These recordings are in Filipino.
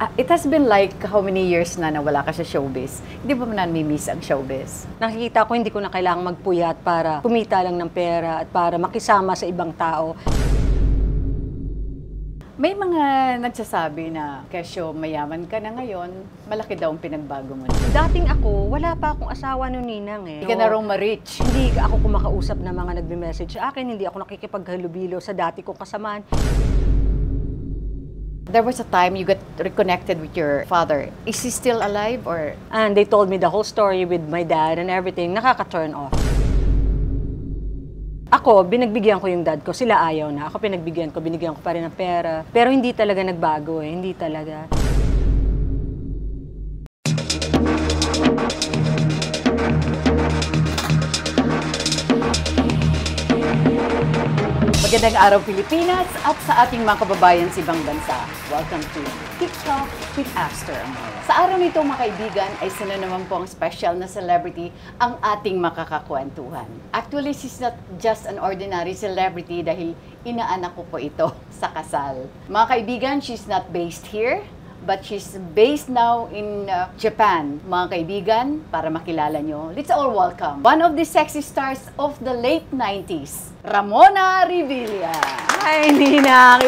It has been like how many years na nawala ka sa showbiz? Hindi ba mo na-miss ang showbiz? Nakikita ko hindi ko na kailangang magpuyat para kumita lang ng pera at para makisama sa ibang tao. May mga nagsasabi na, Kesyo, mayaman ka na ngayon, malaki daw ang pinagbago mo. Dating ako, wala pa akong asawa no Ninang eh. Hindi ka na raw ma-rich. Hindi ako kumakausap na mga nagme-message sa akin, hindi ako nakikipaghalubilo sa dati kong kasamaan. There was a time you got reconnected with your father. Is he still alive or? And they told me the whole story with my dad and everything, nakaka-turn off. Ako, binagbigyan ko yung dad ko, sila ayaw na. Ako binigyan ko pa rin ng pera. Pero hindi talaga nagbago eh, hindi talaga. Magandang araw Pilipinas at sa ating mga kababayan sa ibang bansa. Welcome to TikTok with Aster Amor. Sa araw nito mga kaibigan ay sino naman po ang special na celebrity ang ating makakakwentuhan. Actually, she's not just an ordinary celebrity dahil inaanak ko po ito sa kasal. Mga kaibigan, she's not based here, but she's based now in Japan. Mga kaibigan, para makilala nyo, let's all welcome one of the sexy stars of the late 90s, Ramona Revilla. Hi, Ninang!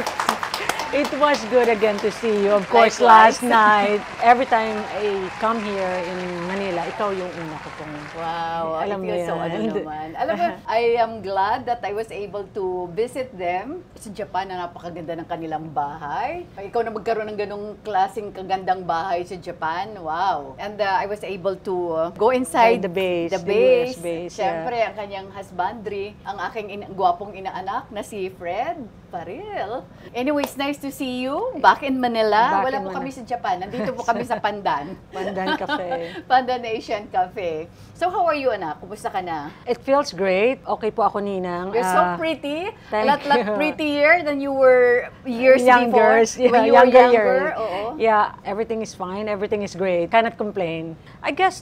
It was good again to see you. Of course, Likewise. last night, every time I come here in Manila, ikaw yung una ko pong... Wow, Alam mo so yan. naman. Alam mo, I am glad that I was able to visit them. Sa Japan na napakaganda ng kanilang bahay. Ikaw na magkaroon ng ganong klaseng kagandang bahay sa Japan. Wow. And I was able to go inside the base. The US base. base, Siyempre, ang kanyang husbandry, ang aking gwapong inaanak na si Fred Paril. Anyways, nice to see you back in Manila. Wala po kami sa Japan. Nandito po kami sa Pandan. Pandan Cafe. Pandan Asian Cafe. So how are you, anak? Kumusta ka na? It feels great. Okay po ako, Ninang. You're so pretty. A thank lot you. prettier than you were years Younger, before. When you were younger. Oo. Yeah, everything is fine. Everything is great. Cannot complain. I guess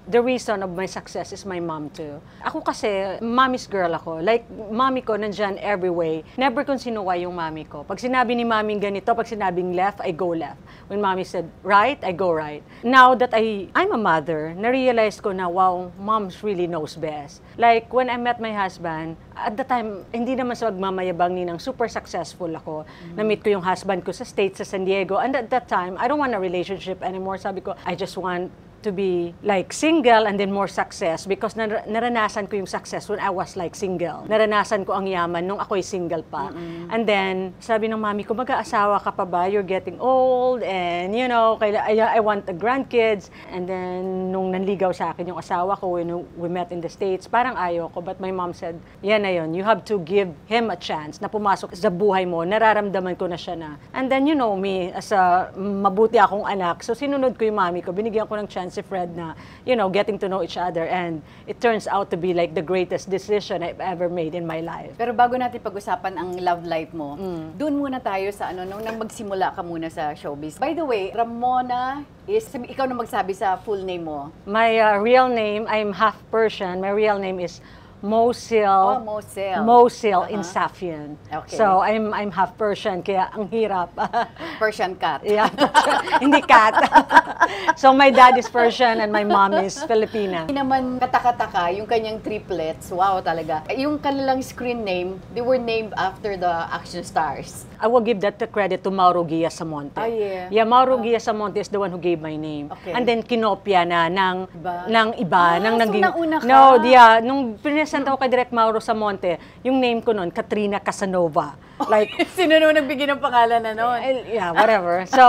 the reason of my success is my mom too. Ako kasi, mommy's girl ako. Like, mommy ko nandyan every way. Never kong sinuway yung mommy ko. Pag sinabi ni mommy ganito, pag sinabing left, I go left. When mommy said right, I go right. Now that I'm a mother, na-realize ko na, wow, mom really knows best. Like, when I met my husband, at the time, hindi naman sa magmamayabang Ninang, super successful ako. Na-meet ko yung husband ko sa States, sa San Diego. And at that time, I don't want a relationship anymore. Sabi ko, I just want to be like single and then more success because naranasan ko yung success when I was like single. Naranasan ko ang yaman nung ako'y single pa. And then, sabi ng mami ko, mag-aasawa ka pa ba? You're getting old and you know, I want the grandkids. And then, nung nanligaw sa akin yung asawa ko when we met in the States, parang ayaw ko. But my mom said, yan na yun, you have to give him a chance na pumasok sa buhay mo. Nararamdaman ko na siya na. And then, you know me, as a mabuti akong anak, so sinunod ko yung mami ko, binigyan ko ng chance si Fred na, you know, getting to know each other and it turns out to be like the greatest decision I've ever made in my life. Pero bago natin pag-usapan ang love life mo, doon muna tayo sa nung magsimula ka muna sa showbiz. By the way, Ramona is, ikaw na magsabi sa full name mo. My real name, I'm half Persian. My real name is Mosil. Oh, Mosil. Mosil Insafian. Okay. So I'm half Persian kaya ang hirap. Persian cat. Yeah, hindi cat. So my dad is Persian and my mom is Filipina. Hindi naman katakataka yung kanyang triplets. Wow, talaga. Yung kanilang screen name, they were named after the action stars. I will give that the credit to Mauro Guiasamonte. Ah, yeah. Yeah, Mauro Guiasamonte is the one who gave my name. Okay. And then kinopya na ng iba. So nauna ka? No, yeah, nung pinesenta ko kay Direk Mauro Samonte, yung name ko nun, Katrina Casanova. Like, sino naman nagbigay ng pangalan na nun? Yeah, whatever. So,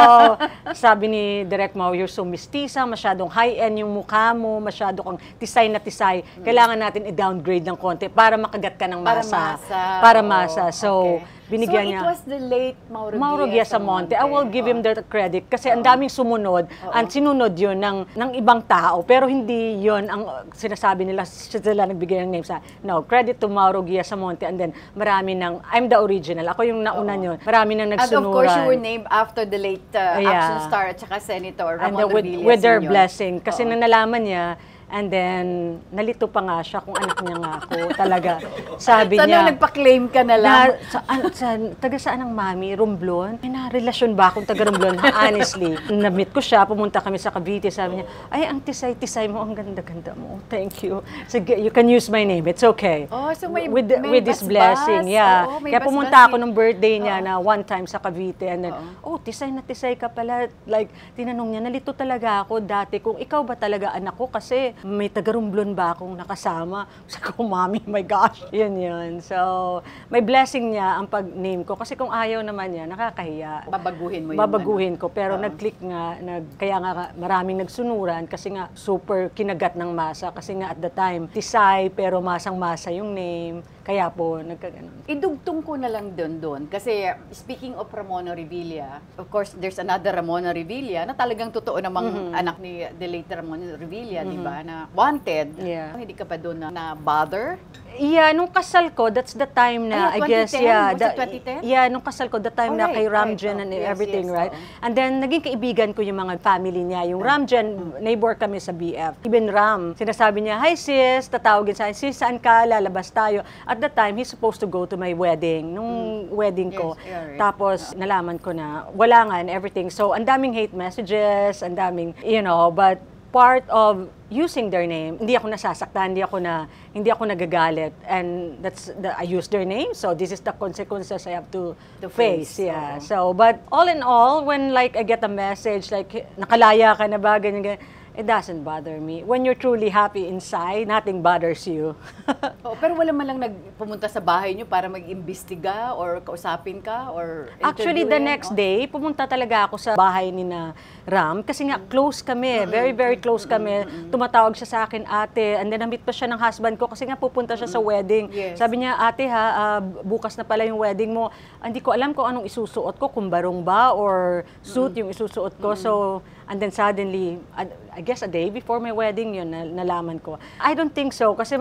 sabi ni Direk Mau, you're so mistisa, masyadong high-end yung mukha mo, masyado kang tisay na tisay. Kailangan natin i-downgrade ng konti para makagat ka ng masa. Para masa. So, okay. Binigyan niya. So, it was the late Mauro Guiasamonte. I will give him the credit kasi ang daming sumunod. Ang sinunod yun ng ibang tao. Pero hindi yun ang sinasabi nila, sila nagbigay ng name sa. No, credit to Mauro Guiasamonte. And then, marami ng, I'm the original. Ako yung nauna yun. Marami nang nagsunuran. And of course, you were named after the late action star at saka Senator Ramon Revilla with their Sr. blessing. Kasi nang nalaman niya, And then, nalito pa nga siya kung anak niya nga ako talaga. Sabi Sana niya, nagpa-claim ka na lang. taga saan ang mami? Romblon? May na-relasyon ba akong taga Romblon? Honestly. Na-meet ko siya, pumunta kami sa Cavite. Sabi niya, ay, ang tisay-tisay mo, ang ganda-ganda mo. Thank you. Sige, you can use my name. It's okay. Oh, so may with this blessing, yeah. Oo, may Kaya pumunta bas-bas ako nung birthday niya na one time sa Cavite. And then, tisay na tisay ka pala. Like, tinanong niya, nalito talaga ako dati kung ikaw ba talaga anak ko kasi may taga-Romblon ba akong nakasama? Sabi ko, mami, my gosh. Yun. So, may blessing niya ang pag-name ko. Kasi kung ayaw naman niya, nakakahiya. Babaguhin mo yung Babaguhin ko. Pero nag-click nga, kaya nga maraming nagsunuran kasi nga super kinagat ng masa. Kasi nga at the time, tisay pero masang-masa yung name. Kaya po, nagkaganon. Idugtong ko na lang doon. Kasi speaking of Ramona Revilla, of course, there's another Ramona Revilla na talagang totoo namang anak ni the late Ramona Revilla, di ba? Na wanted. Yeah. Hindi ka pa doon na bother? Yeah, nung kasal ko, that's the time na, I guess, 2010? yeah. Was it 2010? Yeah, nung kasal ko, the time na kay Ramjen and Yes, everything, yes, right? And then, naging kaibigan ko yung mga family niya. Yung Ramjen, neighbor kami sa BF. Even Ram, sinasabi niya, hi sis, tatawagin sa akin, sis, saan ka? Lalabas tayo. At the time, he's supposed to go to my wedding. Nung wedding ko. Yes, yeah, right. Tapos, nalaman ko na wala nga and everything. So, ang daming hate messages, ang daming, but part of using their name, hindi ako nasasaktan, hindi ako nagagalit, and I use their name, so this is the consequences I have to face. Yeah. So, but all in all, when like I get a message like nakalaya ka na ba, ganyan, it doesn't bother me. When you're truly happy inside, nothing bothers you. Pero wala man lang pumunta sa bahay niyo para mag-imbestiga or kausapin ka or Actually, the next day, pumunta talaga ako sa bahay ni na Ram kasi nga close kami, very, very close kami. Tumatawag siya sa akin, ate, and then na-meet pa siya ng husband ko kasi nga pupunta siya sa wedding. Yes. Sabi niya, ate bukas na pala yung wedding mo. Hindi ko alam kung anong isusuot ko, kung barong ba or suit yung isusuot ko. So, and then suddenly, I guess a day before my wedding yun, nalaman ko. I don't think so, kasi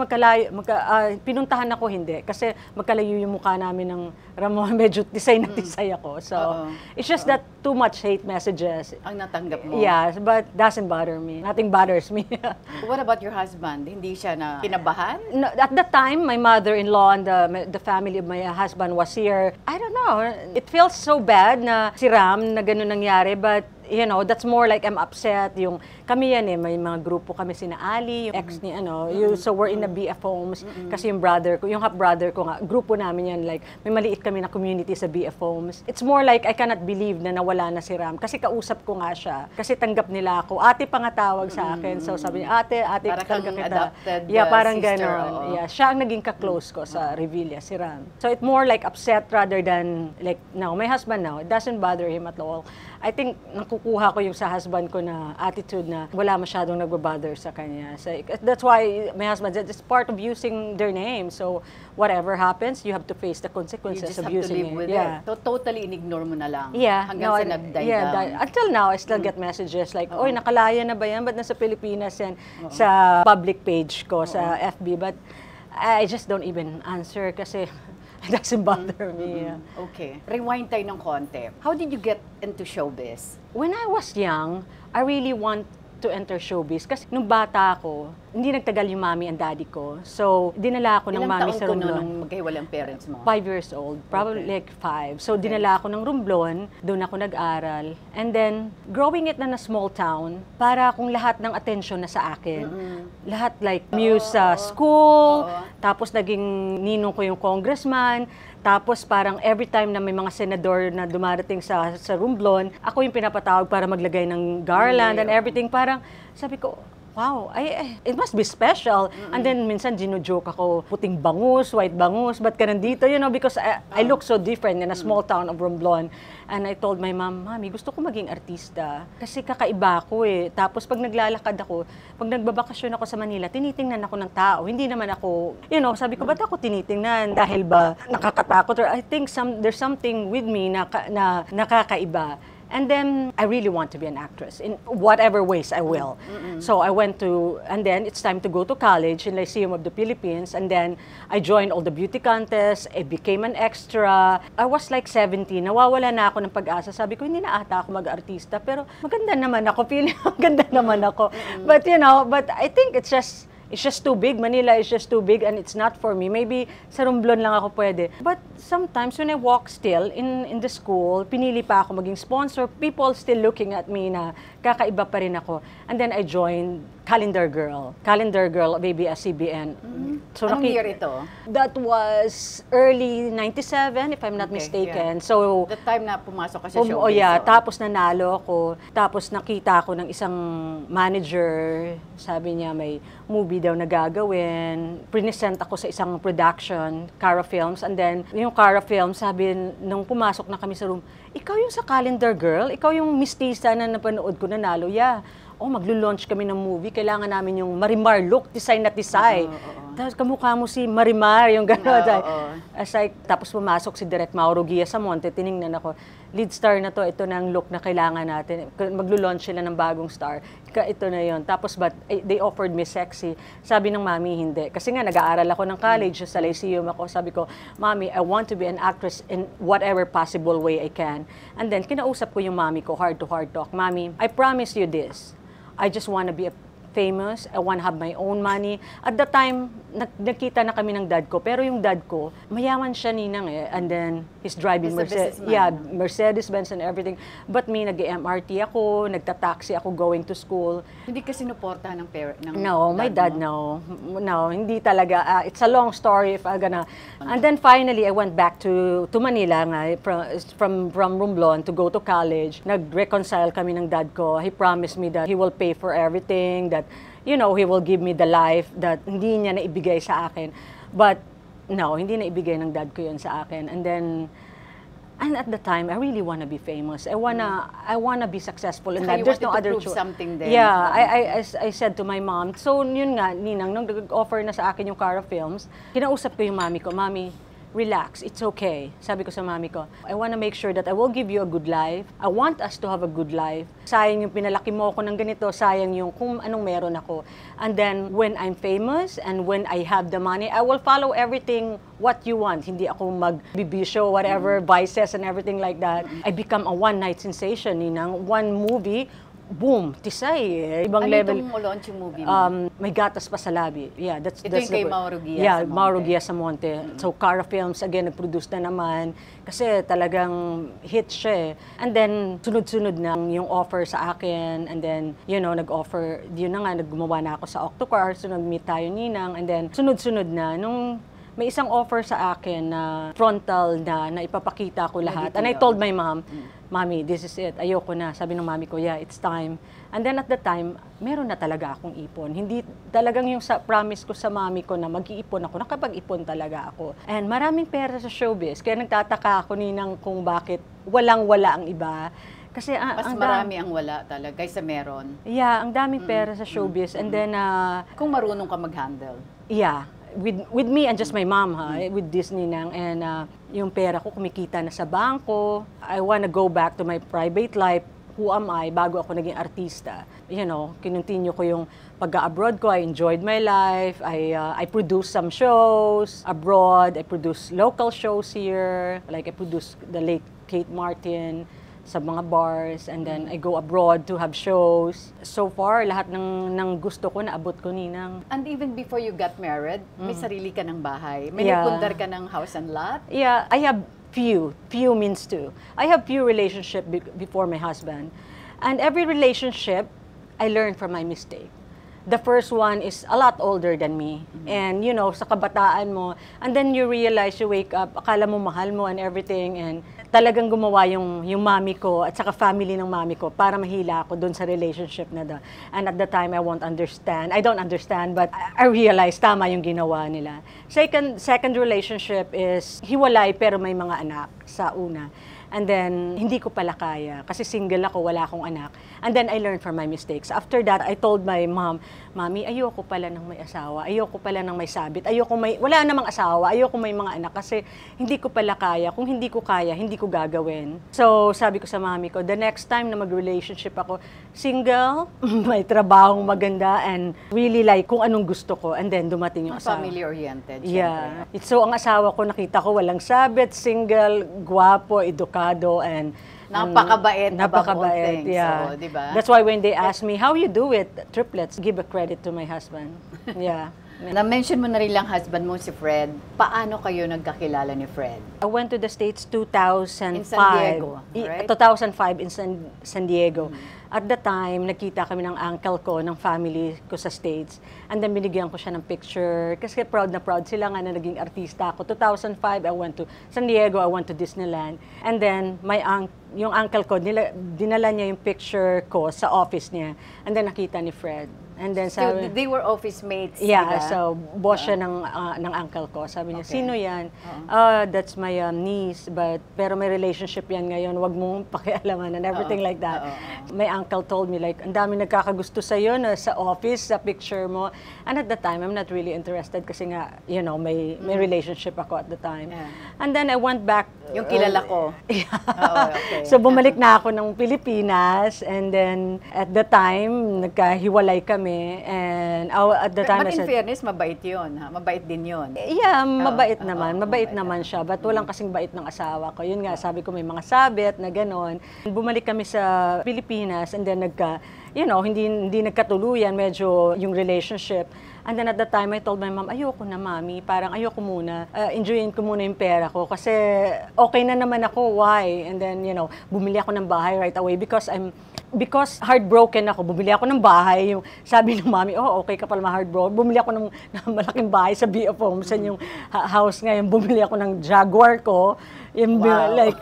pinuntahan ako hindi, kasi magkalayo yung mukha namin ng Ramon, medyo tisay na tisay ako. So, it's just that too much hate messages. Ang natanggap mo? Yeah, but doesn't bother me. Nothing bothers me. What about your husband? Hindi siya na kinabahan? No, at that time, my mother-in-law and the family of my husband was here. I don't know. It feels so bad na si Ram na ganun nangyari, but that's more like I'm upset. Yung kami yan may mga grupo kami sina Ali, yung ex ni so we're in the BF Homes kasi yung brother ko, yung half-brother ko nga, grupo namin yan, like may maliit kami na community sa BF Homes. It's more like I cannot believe na nawala na si Ram kasi kausap ko nga siya, kasi tanggap nila ako. Ate pa nga tawag sa akin. So sabi niya, ate, para tanggap kita. Adopted, yeah, parang sister, ganon. Yeah, siya ang naging ka-close ko sa Revilla, si Ram. So it's more like upset rather than like now, my husband now, it doesn't bother him at all. I think nakukuha ko yung sa husband ko na attitude na wala masyadong nagbabother sa kanya. So, that's why my husband said it's part of using their name. So whatever happens, you have to face the consequences of using it. Yeah. So totally in-ignore mo na lang. Yeah. Hanggang sa nag-die down. Until now, I still get messages like, oy, nakalaya na ba yan? Ba't nasa Pilipinas yan? Sa public page ko, sa FB. But I just don't even answer kasi it doesn't bother me. Okay. Rewind tayo ng konti. How did you get into showbiz? When I was young, I really want to enter showbiz. Kasi nung bata ako, hindi nagtagal yung mommy and daddy ko. So, dinala ako ng mommy sa Romblon. Ilang taon ko nung magkahiwala ang parents mo? 5 years old. Probably like 5. So, dinala ako ng Romblon. Doon ako nag-aral. And then, growing it na small town, para kung lahat ng attention na sa akin. Lahat like muse sa school. Tapos, naging ninong ko yung congressman. Tapos parang every time na may mga senador na dumarating sa Romblon, ako yung pinapatawag para maglagay ng garland and everything. Parang sabi ko, wow, it must be special. And then minsan gino-joke ako, puting bangus, white bangus, ba't ka nandito? Because I look so different in a small town of Romblon. And I told my mom, Mami, gusto ko maging artista. Kasi kakaiba ako eh. Tapos pag naglalakad ako, pag nagbabakasyon ako sa Manila, tinitingnan ako ng tao. Hindi naman ako, sabi ko, ba't ako tinitingnan? Dahil ba nakakatakot? Or I think there's something with me na nakakaiba. And then I really want to be an actress in whatever ways I will. So I went to, and then it's time to go to college in Lyceum of the Philippines. And then I joined all the beauty contests. I became an extra. I was like 17. Nawawala na ako ng pag-asa. Sabi ko, hindi na ata ako mag-artista. Pero maganda naman ako. Feeling maganda naman ako. But but I think it's just too big. Manila is just too big and it's not for me. Maybe sa Romblon lang ako pwede. But sometimes when I walk still in the school, pinili pa ako maging sponsor, people still looking at me na kakaiba pa rin ako. And then I joined Calendar Girl of ABS-CBN. So Anong year ito? That was early 97, if I'm not mistaken. Yeah. So, The time na pumasok ka sa showbiz. oh yeah, tapos nanalo ako. Tapos nakita ako ng isang manager. Sabi niya may movie daw na gagawin. Present ako sa isang production, Cara Films. And then, yung Cara Films, sabi nung pumasok na kami sa room, ikaw yung sa Calendar Girl? Ikaw yung mistisa na napanood ko nanalo? Yeah. Oh, maglo-launch kami ng movie. Kailangan namin yung Marimar look, design na tisay. Tapos kamukha mo si Marimar, yung gano'n. Tapos pumasok si Direk Mauro Gia Samonte, tiningnan ako, lead star na to, ito na ang look na kailangan natin. Maglo-launch sila ng bagong star. Ito na yon. Tapos they offered me sexy. Sabi ng mami, hindi. Kasi nga, nag-aaral ako ng college, sa Lyceum ako. Sabi ko, Mami, I want to be an actress in whatever possible way I can. And then, kinausap ko yung mami ko, heart to heart talk. Mami, I promise you this. I just want to be famous. I want to have my own money. At the time, nakita na kami ng dad ko. Pero yung dad ko, mayaman siya, ninang eh. And then, he's driving Mercedes. Yeah, Mercedes-Benz and everything. But me, nag-MRT ako, nagta-taxi ako going to school. Hindi ka sinuportahan ng parent? No, my dad, no. No, hindi talaga. It's a long story if I'm gonna... And then finally, I went back to Manila nga, from Romblon to go to college. Nag-reconcile kami ng dad ko. He promised me that he will pay for everything, that he will give me the life that hindi niya naibigay sa akin. But, no, hindi naibigay ng dad ko yun sa akin. And at the time, I really want to be famous. I wanna be successful in that. There's no other choice. Something then. Yeah, I said to my mom, so yun nga, ninang, nung nag-offer na sa akin yung Cara Films, kinausap ko yung mami ko, Mami, relax, it's okay. Sabi ko sa mami ko, I want to make sure that I will give you a good life. I want us to have a good life. Sayang yung pinalaki mo ako ng ganito, sayang yung kung anong meron ako. And then, when I'm famous and when I have the money, I will follow everything what you want. Hindi ako magbibisyo, whatever, vices and everything like that. I become a one-night sensation, ninang. One movie, boom, tisay. Ibang level. Ano itong launch yung movie mo? May gatas pa sa labi. Yeah, that's yung kay Mauro Gia Yeah, Samonte. Mauro Gia Samonte. So, Cara Films, again, nag-produce na naman. Kasi talagang hit siya eh. And then, sunod-sunod na yung offer sa akin. And then, nag-offer, yun na nga, naggumawa na ako sa Octocar. So, nag-meet tayo, ninang. And then, sunod-sunod na. Nung may isang offer sa akin na frontal na ipapakita ko lahat. And I told my mom, Mami, this is it. Ayoko na. Sabi ng mami ko, yeah, it's time. And then at the time, meron na talaga akong ipon. Hindi talagang yung promise ko sa mami ko na mag-iipon ako, nakapag-ipon talaga ako. And maraming pera sa showbiz. Kaya nagtataka ako, ninang, kung bakit walang-wala ang iba. Kasi mas marami ang wala talaga kaysa meron. Yeah, ang daming pera sa showbiz. And then, kung marunong ka mag-handle. Yeah. With me and just my mom, with this, ninang, and yung pera ko kumikita na sa bangko. I wanna go back to my private life. Who am I? Bago ako naging artista. Kinontinue ko yung pag-abroad ko. I enjoyed my life. I produced some shows abroad. I produced local shows here. Like I produced the late Kate Martin sa mga bars, and then I go abroad to have shows. So far, lahat ng gusto ko, naabot ko, ninang. And even before you got married, may sarili ka ng bahay. May nagpundar ka ng house and lot? Yeah, I have few means two. I have few relationship before my husband. And every relationship, I learned from my mistake. The first one is a lot older than me. And, sa kabataan mo, and then you realize, you wake up, akala mo mahal mo and everything, and talagang gumawa yung mami ko at saka family ng mami ko para mahila ako doon sa relationship na doon. And at the time, I don't understand, but I realized tama yung ginawa nila. Second relationship is hiwalay pero may mga anak sa una. And then, hindi ko pala kaya. Kasi single ako, wala akong anak. And then, I learned from my mistakes. After that, I told my mom, Mami, ayoko pala ng may asawa. Ayoko pala ng may sabit. Wala namang asawa. Ayoko may mga anak. Kasi hindi ko pala kaya. Kung hindi ko kaya, hindi ko gagawin. So, sabi ko sa mami ko, the next time na mag-relationship ako, single, may trabahong maganda, and really like kung anong gusto ko. And then, dumating yung asawa. Family-oriented. Yeah. So, ang asawa ko, nakita ko, walang sabit, single, guwapo, edukado, and napakabait. Napakabait, yeah. So, diba? That's why when they ask me, how you do it, triplets, give a credit to my husband. Yeah. Na-mention mo na rin lang husband mo si Fred. Paano kayo nagkakilala ni Fred? I went to the States 2005. In San Diego, right? 2005 in San Diego. At the time, nakita kami ng uncle ko, ng family ko sa States. And then binigyan ko siya ng picture. Kasi proud na proud sila nga na naging artista ako. 2005, I went to San Diego, I went to Disneyland. And then, yung uncle ko, dinala niya yung picture ko sa office niya. And then nakita ni Fred. And then So, sabi, they were office mates, yeah, diba? so boss siya ng uncle ko. Sabi niya, Okay. sino yan? That's my niece, pero may relationship yan ngayon, wag mong pakialaman and everything like that. My uncle told me, like, ang dami nagkakagusto sa'yo na sa office, sa picture mo. And at the time, I'm not really interested kasi nga, you know, may relationship ako at the time. Yeah. And then I went back. Yung kilala ko. Okay. So bumalik na ako ng Pilipinas, and then at the time, nagkahiwalay kami. And at the time, But I in said, fairness, mabait yun. Ha? Mabait din yun. yeah, mabait naman. mabait Mabait naman siya. But walang kasing bait ng asawa ko. Yun nga, sabi ko may mga sabit na gano'n. Bumalik kami sa Pilipinas, and then hindi nagkatuluyan medyo yung relationship. And then at the time, I told my mom, ayoko na, Mami. Parang ayoko muna. Enjoyin ko muna yung pera ko. Kasi okay na naman ako. Why? And then, bumili ako ng bahay right away because heartbroken ako, bumili ako ng bahay. Yung sabi ng mami, okay ka pala ma-heartbroken. Bumili ako ng malaking bahay sa B of Homes. Yung house ngayon, bumili ako ng Jaguar ko. Wow. Like,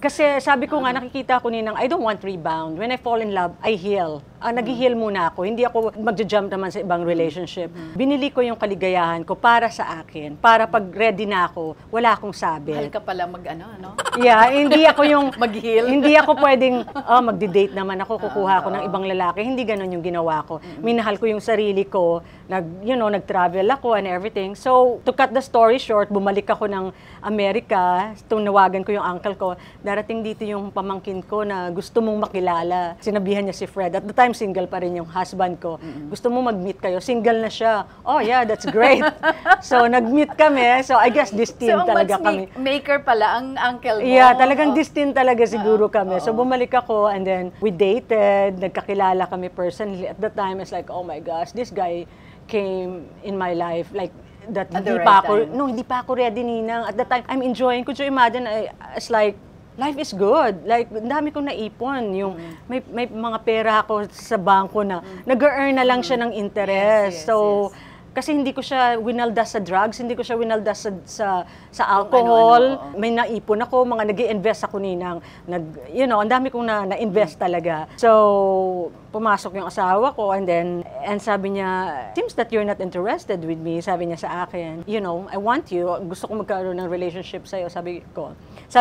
kasi sabi ko nga, nakikita ko ninang, I don't want rebound. When I fall in love, I heal. Nag-heal muna ako. Hindi ako magja-jump naman sa ibang relationship. Binili ko yung kaligayahan ko para sa akin. Para pag ready na ako, wala akong sabit. Mahal ka pala ano? Yeah, hindi ako yung Mag-heal? Hindi ako pwedeng magdi-date naman ako, kukuha ako ng ibang lalaki. Hindi ganoon yung ginawa ko. Minahal ko yung sarili ko, nag-travel ako and everything. So, to cut the story short, bumalik ako ng Amerika. Nawagan ko yung uncle ko. Darating dito yung pamangkin ko na gusto mong makilala. Sinabihan niya si Fred. At the time, single pa rin yung husband ko. Gusto mo mag-meet kayo? Single na siya. Oh yeah, that's great. So, nag-meet kami. So, I guess destined talaga kami. Maker pala ang uncle mo. Yeah, talagang destined talaga siguro kami. So bumalik ako, and then we dated, nagkakilala kami personally. At the time, it's like, oh my gosh, this guy came in my life like that. At the right time. Hindi pa ako ready, Ninang. At the time, I'm enjoying. Could you imagine, it's like, life is good. Like, ang dami kong naipon. Yung, may mga pera ako sa bangko na nag-earn na lang siya ng interest. Yes. Kasi hindi ko siya winaldas sa drugs, hindi ko siya winaldas sa alcohol. May naipon ako, mga nag-i-invest ako, Ninang. Ang dami kong na-invest talaga. So, pumasok yung asawa ko, and sabi niya, seems that you're not interested with me, sabi niya sa akin. I want you, gusto ko magkaroon ng relationship sa'yo, sabi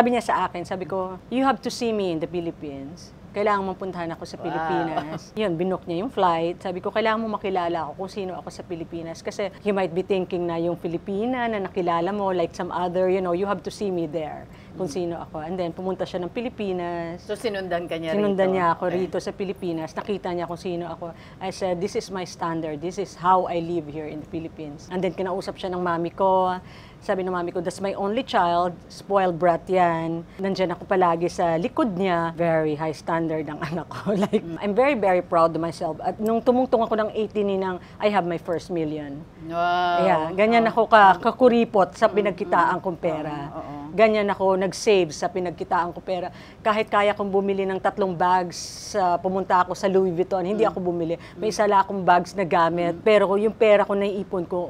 niya sa akin, sabi ko, you have to see me in the Philippines. Kailangan mong puntahan ako sa Pilipinas. Yun, binook niya yung flight. Sabi ko, kailangan mo makilala ako kung sino ako sa Pilipinas. Kasi you might be thinking na yung Filipina na nakilala mo, like some other, you have to see me there kung sino ako. And then, pumunta siya ng Pilipinas. So, sinundan ka niya Sinundan rito? niya ako rito sa Pilipinas. Nakita niya kung sino ako. I said, this is my standard. This is how I live here in the Philippines. And then, kinausap siya ng mami ko. Sabi ng mami ko, that's my only child, spoiled brat yan. Nandiyan ako palagi sa likod niya. Very high standard ang anak ko. Like, I'm very, very proud of myself. At nung tumungtong ako ng 18, Ninang, I have my first million. Wow. Yeah, ganyan ako kakuripot sa pinagkitaan kong pera. Ganyan ako nag-save sa pinagkitaan kong pera. Kahit kaya kong bumili ng 3 bags, pumunta ako sa Louis Vuitton, hindi ako bumili. May isa lang akong bags na gamit, pero yung pera ko naiipon ko,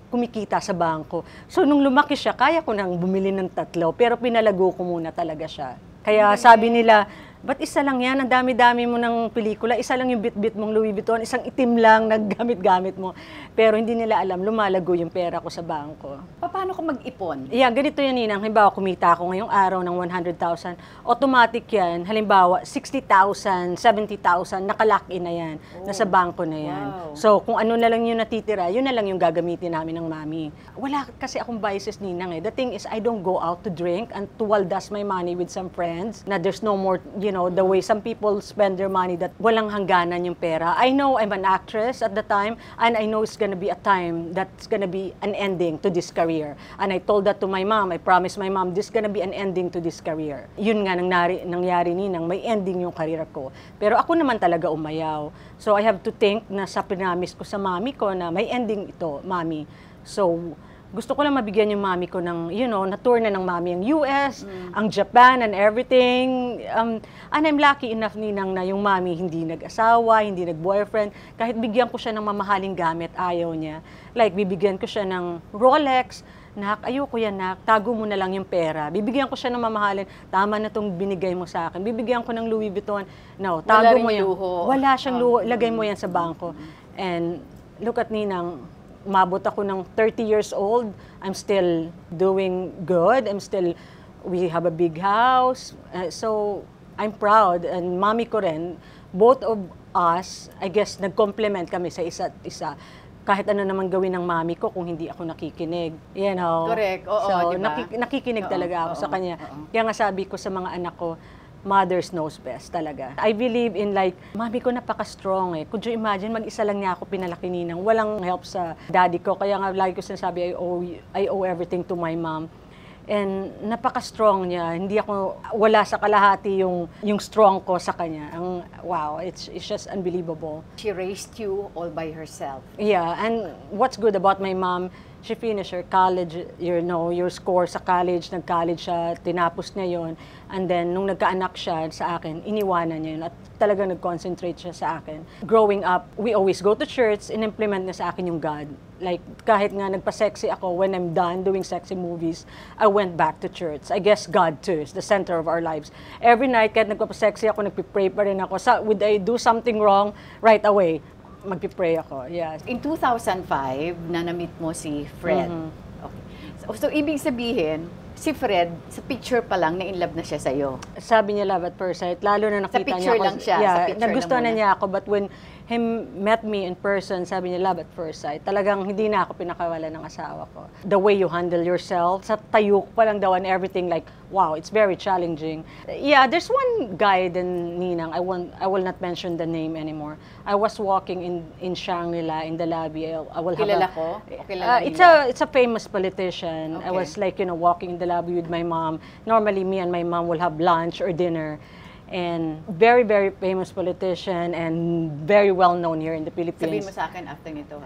kumikita sa bangko. So, nung lumaki siya, kaya ko nang bumili ng 3, pero pinalago ko muna talaga siya. Kaya sabi nila, Ba't isa lang yan? Ang dami-dami mo ng pelikula, isa lang yung bit-bit mong Louis Vuitton, isang itim lang na gamit-gamit mo. Pero hindi nila alam, lumalago yung pera ko sa bangko. Paano ka mag-ipon? Yeah, ganito yan, Ninang. Halimbawa, kumita ako ngayong araw ng 100,000. Automatic yan. Halimbawa, 60,000, 70,000, nakalock in na yan. Nasa bangko na yan. Wow. So, kung ano na lang yung natitira, yun na lang yung gagamitin namin ng mami. Wala kasi akong biases, Ninang. The thing is, I don't go out to drink and to waldas my money with some friends na there's no more, the way some people spend their money that walang hangganan yung pera. I know I'm an actress at the time and I know it's gonna be a time that's gonna be an ending to this career. And I told that to my mom. I promised my mom, this gonna be an ending to this career. Yun nga nangyari Ninang, may ending yung career ko. Pero ako naman talaga umayaw. So I have to think na sa pinamis ko sa mami ko na may ending ito, mami. So, gusto ko lang mabigyan yung mami ko ng, na-tour na ng mami ang US, ang Japan and everything. And I'm lucky enough, Ninang, na yung mami hindi nag-asawa, hindi nag-boyfriend. Kahit bigyan ko siya ng mamahaling gamit, ayaw niya. Like, bibigyan ko siya ng Rolex, nak, ayoko yan, nak, tago mo na lang yung pera. Bibigyan ko siya ng mamahalin, tama na itong binigay mo sa akin. Bibigyan ko ng Louis Vuitton, no, tago mo yan. Wala siyang luho, lagay mo yan sa bangko. And look at Ninang, umabot ako ng 30 years old, I'm still doing good, we have a big house, so I'm proud, and mami ko rin, both of us, I guess, nag-complement kami sa isa't isa. Kahit ano naman gawin ng mami ko kung hindi ako nakikinig. Correct, oo, so, diba? Nakikinig talaga ako sa kanya. Kaya nga sabi ko sa mga anak ko, mothers knows best talaga. I believe in mami ko napaka-strong eh. Could you imagine, mag-isa lang niya ako pinalaki Ninang. Walang help sa daddy ko. Kaya nga lagi ko sinasabi, I owe everything to my mom. And napaka-strong niya. Hindi ako, wala sa kalahati yung strong ko sa kanya. Wow, it's just unbelievable. She raised you all by herself. Yeah, and what's good about my mom, she finished her college, your score sa college, nag-college siya, tinapos niya yon. And then, nung nagkaanak siya sa akin, iniwanan niya yun at talagang nag-concentrate siya sa akin. Growing up, we always go to church, in-implement niya sa akin yung God. Like, kahit nga nagpa-sexy ako, when I'm done doing sexy movies, I went back to church. I guess God too is the center of our lives. Every night, kahit nagpa-sexy ako, nagpipray pa rin ako. Would I do something wrong? Right away, magpipray ako. Yeah. In 2005, na na-meet mo si Fred. Okay. So, ibig sabihin, si Fred, sa picture pa lang, na-inlove na siya sa'yo. Sabi niya love at first sight, lalo na nakita niya ako. Sa picture lang siya. Yeah, sa picture nagustuhan na niya ako, but when he met me in person, sabi niya love at first sight. Talagang hindi na ako pinakawala ng asawa ko. The way you handle yourself, sa tayuk pa lang daw and everything, like, wow, it's very challenging. Yeah, there's one guy din, Ninang, I will not mention the name anymore. I was walking in Shangri-La, in the lobby. I will Kilala have ko? O kilala it's a famous politician. Okay. I was walking in the lobby with my mom. Normally, me and my mom will have lunch or dinner. And very, very famous politician and very well known here in the Philippines. Sabihin mo sa akin after nito.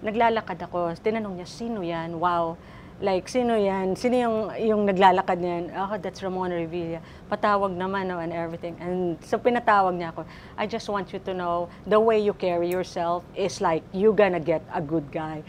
Naglalakad ako. Tinanong niya, sino yan? Wow. Like, sino yan? Sino yung naglalakad niyan? Oh, that's Ramon Revilla. Patawag naman, no, and everything. And so, pinatawag niya ako. I just want you to know, the way you carry yourself is like, you're gonna get a good guy.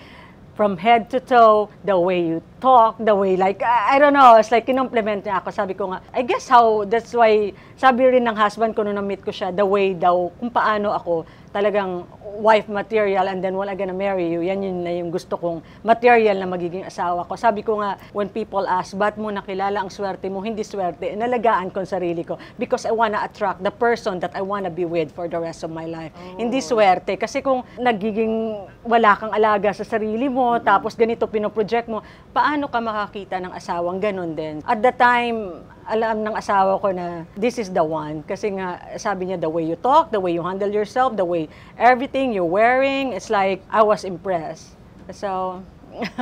From head to toe, the way you talk, the way I don't know, it's like kinompliment niya ako. Sabi ko nga, I guess that's why, sabi rin ng husband ko nung na-meet ko siya, the way daw, kung paano ako talagang wife material and then when I'm gonna marry you, yan yun na yung gusto kong material na magiging asawa ko. Sabi ko nga, when people ask, ba't mo nakilala ang swerte mo? Hindi swerte, nalagaan ko ang sarili ko because I wanna attract the person that I wanna be with for the rest of my life. Hindi swerte, kasi kung nagiging wala kang alaga sa sarili mo, tapos ganito pinoproject mo, paano ka makakita ng asawang ganun din? At the time, alam ng asawa ko na this is the one. Kasi nga, sabi niya, the way you talk, the way you handle yourself, the way everything you're wearing, it's like, I was impressed. So,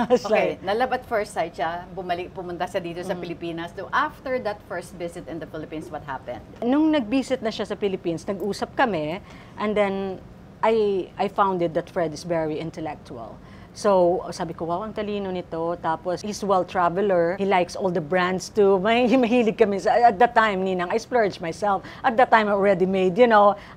it's Okay, like, na-love at first sight siya, pumunta siya dito sa Pilipinas. So, after that first visit in the Philippines, what happened? nung nag-visit na siya sa Philippines, nag-usap kami, and then, I found it that Fred is very intellectual. So, sabi ko, wow, ang talino nito. Tapos, he's well-traveler. He likes all the brands too. Mahilig kami. At that time, Ninang, I splurged myself. At that time, I already made,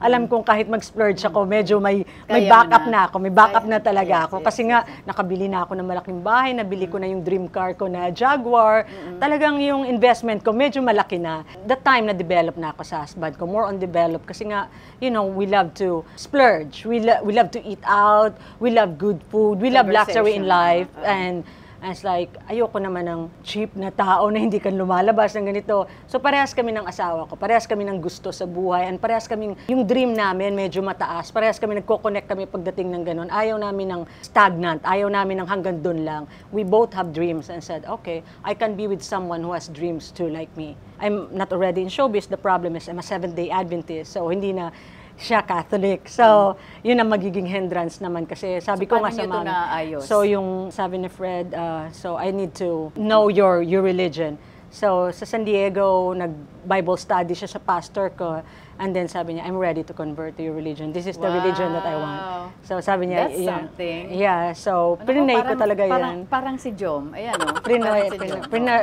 alam kong kahit mag-splurge ako, medyo may Kaya backup mo na ako. May backup na talaga Yes, ako. yes, Kasi nga, nakabili na ako ng malaking bahay, nabili ko na yung dream car ko na Jaguar. Talagang yung investment ko, medyo malaki na. That time, na-develop na ako sa husband ko. More on develop. Kasi nga, we love to splurge. We love to eat out. We love good food. We love luxury in life. And it's like, ayoko naman ng cheap na tao na hindi kan lumalabas ng ganito. So parehas kami ng asawa ko, parehas kami ng gusto sa buhay, and parehas kami, yung dream namin medyo mataas, parehas kami nagko-connect kami pagdating ng ganun. Ayaw namin ng stagnant, ayaw namin ng hanggang dun lang. We both have dreams and said, okay, I can be with someone who has dreams too like me. I'm not already in showbiz, the problem is I'm a Seventh-day Adventist, so hindi na siya Catholic. So, yun ang magiging hindrance naman kasi sabi ko nga sa mami. Naayos? So, yung sabi ni Fred, so I need to know your religion. So, sa San Diego, nag-Bible study siya sa pastor ko. And then sabi niya, I'm ready to convert to your religion. This is the religion that I want. So, sabi niya, That's something. Yeah, so, prinay ko talaga yan. Parang si Jom. Ayan, no?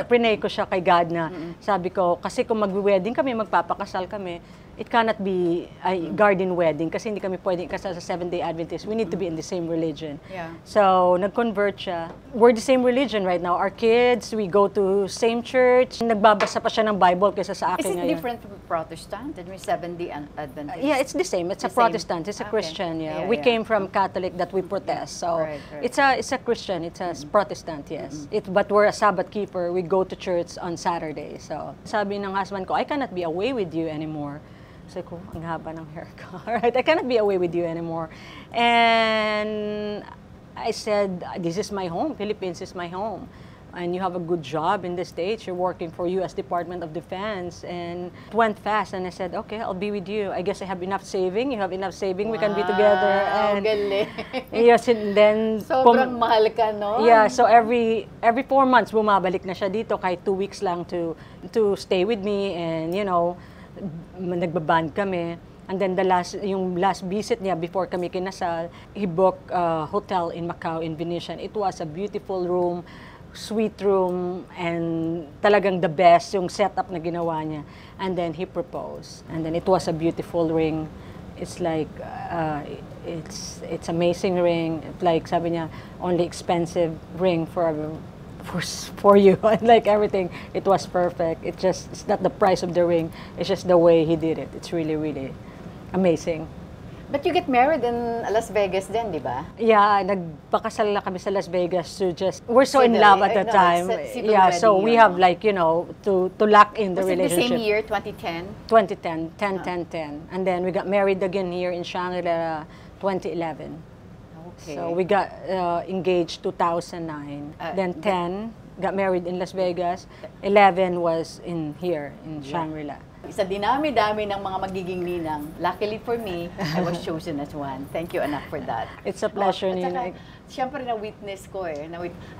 Prinay ko siya kay God na sabi ko, kasi kung mag-wedding kami, magpapakasal kami, it cannot be a garden wedding kasi hindi kami pwedeng kasal sa Seventh-day Adventist. We need to be in the same religion. Yeah. So, nag-convert siya. We're the same religion right now. Our kids, we go to same church. Nagbabasa pa siya ng Bible kaysa sa akin Is it ngayon. different from Protestant? And we're Seventh-day Adventist? Yeah, it's the same. It's a Protestant. It's a Christian. Yeah. We came from Catholic that we protest. So Right. it's a Christian. It's a Protestant. Yes. But we're a Sabbath keeper. We go to church on Saturday. So sabi ng husband ko, I cannot be away with you anymore. Sabi ko, ang haba ng hair ko. Alright, I cannot be away with you anymore. And I said, this is my home. Philippines is my home. And you have a good job in the States. You're working for U.S. Department of Defense. And it went fast. And I said, okay, I'll be with you. I guess I have enough saving. You have enough saving. We can be together. And galing. yes, and then Sobrang mahal ka, no? yeah, so every 4 months bumabalik na siya dito kahit 2 weeks lang to stay with me, and nagbaband kami. And then yung last visit niya before kami kinasal, he booked a hotel in Macau in Venetian. It was a beautiful room, sweet room, and talagang the best yung setup na ginawa niya. And then he proposed. And then it was a beautiful ring. It's like it's amazing ring. Like sabi niya, only expensive ring for you. Like everything, it was perfect. It's not the price of the ring. It's just the way he did it. It's really, really amazing. But you get married in Las Vegas din, di ba? Yeah, nagpakasal na kami sa Las Vegas we're so in love at that time. Yeah, so we have to lock in the relationship. Was it the same year, 2010? 2010, 10. And then we got married again here in Shangri-La 2011. Okay. So we got engaged 2009. Then 10, got married in Las Vegas. 11 was here in Shangri-La. Sa dinami-dami ng mga magiging ninang, luckily for me, I was chosen as one. Thank you, anak, for that. It's a pleasure, Ninang. Siyempre, na-witness ko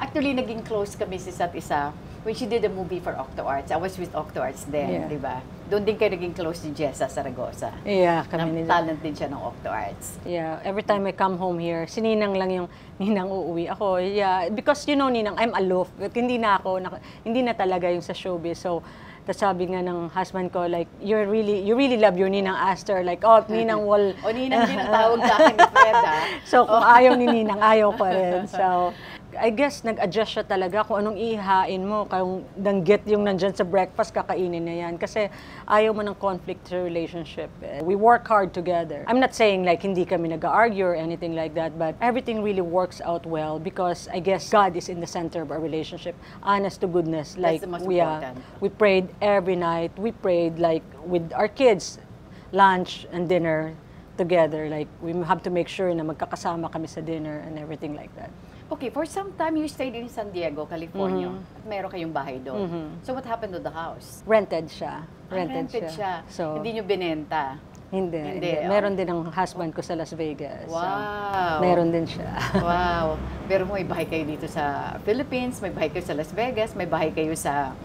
Actually, naging close kami sa isa't isa when she did a movie for Octo Arts. I was with Octo Arts then, di ba? Doon din kayo naging close ni Jessa Zaragoza. Yeah, kami Talent din siya ng Octo Arts. Yeah, every time I come home here, si Ninang lang yung Ninang uuwi. Ako, yeah, because Ninang, I'm aloof. Hindi na talaga yung sa showbiz. So, tapos sabi nga ng husband ko, like, you really love your Ninang Aster. Like, Ninang Wal. O Ninang din ang tawag sa akin ni Fred, ha? So, kung ayaw ni Ninang, ayaw ko rin. So, I guess nag-adjust siya talaga kung anong ihain mo. Kung danggit yung nandyan sa breakfast, kakainin na yan. Kasi ayaw mo ng conflict sa relationship. We work hard together. I'm not saying like hindi kami nag-argue or anything like that, but everything really works out well because I guess God is in the center of our relationship. Honest to goodness. Like, that's the most important. We prayed every night. We prayed like with our kids, lunch and dinner together. Like, we have to make sure na magkakasama kami sa dinner and everything like that. Okay, for some time you stayed in San Diego, California. At meron kayong bahay doon. So what happened to the house? Rented siya. Rented siya. So, hindi nyo binenta? Hindi. Meron din ang husband ko sa Las Vegas. Wow. So, meron din siya. Wow. Pero may bahay kayo dito sa Philippines, may bahay kayo sa Las Vegas, may bahay kayo sa...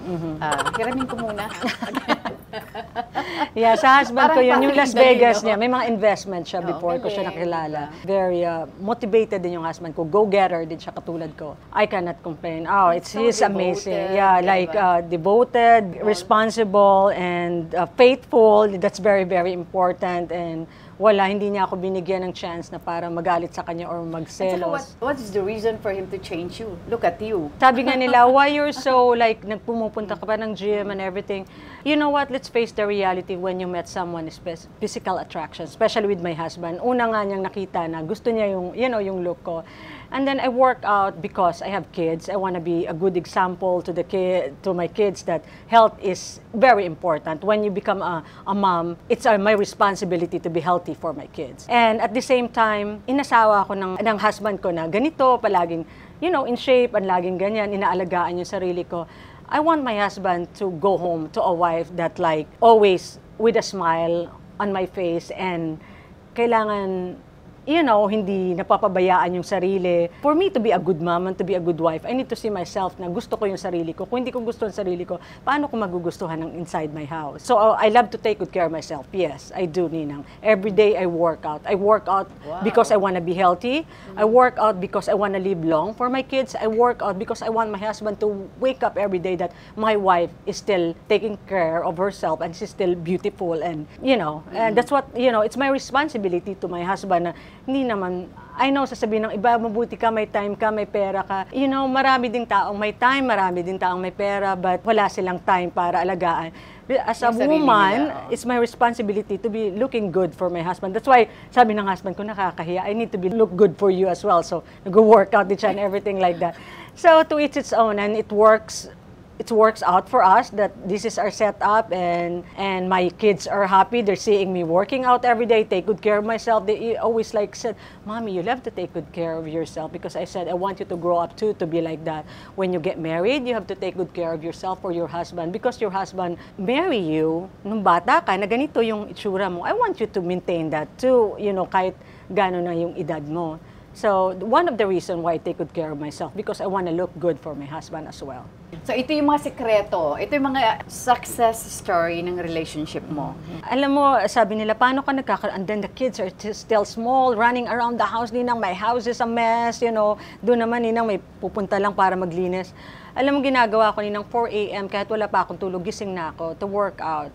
hiramin ko muna. Yeah, sa husband ko Parang yun, yung Las pangit Vegas dali, no? niya, may mga investment siya before ko siya galing, nakilala. diba? Very motivated din yung husband ko. Go-getter din siya katulad ko. I cannot complain. Oh, So he's amazing. Yeah, devoted, like diba? devoted, responsible, and faithful. That's very, very important. And wala, hindi niya ako binigyan ng chance na para magalit sa kanya or At saka magselos. what's the reason for him to change you? Look at you. Sabi nga nila, why you're so like, nagpumupunta ka pa ng gym and everything. You know what, let's face the reality when you met someone is physical attraction, especially with my husband. Una nga niyang nakita na gusto niya yung, you know, yung look ko. And then I work out because I have kids. I want to be a good example to to my kids that health is very important. When you become a mom, it's my responsibility to be healthy for my kids. And at the same time, inasawa ako ng husband ko na ganito, palaging, you know, in shape, and laging ganyan, inaalagaan yung sarili ko. I want my husband to go home to a wife that like always with a smile on my face and kailangan, you know, hindi napapabayaan yung sarili. For me to be a good mom and to be a good wife, I need to see myself na gusto ko yung sarili ko. Kung hindi ko gusto yung sarili ko, paano ko magugustuhan ng inside my house? So, I love to take good care of myself. Yes, I do, Ninang. Every day I work out. I work out because I want to be healthy. I work out because I want to live long for my kids. I work out because I want my husband to wake up every day that my wife is still taking care of herself and she's still beautiful. And, you know, and that's what, you know, it's my responsibility to my husband na hindi naman, I know, sasabihin ng iba, mabuti ka, may time ka, may pera ka. You know, marami ding taong may time, marami ding taong may pera, but wala silang time para alagaan. As a woman, it's my responsibility to be looking good for my husband. That's why, sabi ng husband ko, nakakahiya, I need to look good for you as well. So, nag-work out din siya and everything like that. So, to each its own, and it works out for us that this is our setup, and my kids are happy. They're seeing me working out every day, take good care of myself. They always like said, Mommy, you have to take good care of yourself, because I said I want you to grow up too to be like that. When you get married, you have to take good care of yourself for your husband, because your husband marry you nung bata ka na ganito yung itsura mo. I want you to maintain that too, you know, kahit gano'n na yung edad mo. So, one of the reasons why I take good care of myself, because I want to look good for my husband as well. So, ito yung mga sekreto. Ito yung mga success story ng relationship mo. Alam mo, sabi nila, paano ka nagkakaroon? And then the kids are still small, running around the house. Ninang, my house is a mess, you know. Doon naman, Ninang, may pupunta lang para maglinis. Alam mo, ginagawa ko, Ninang, 4 a.m., kahit wala pa akong tulog, gising na ako to work out.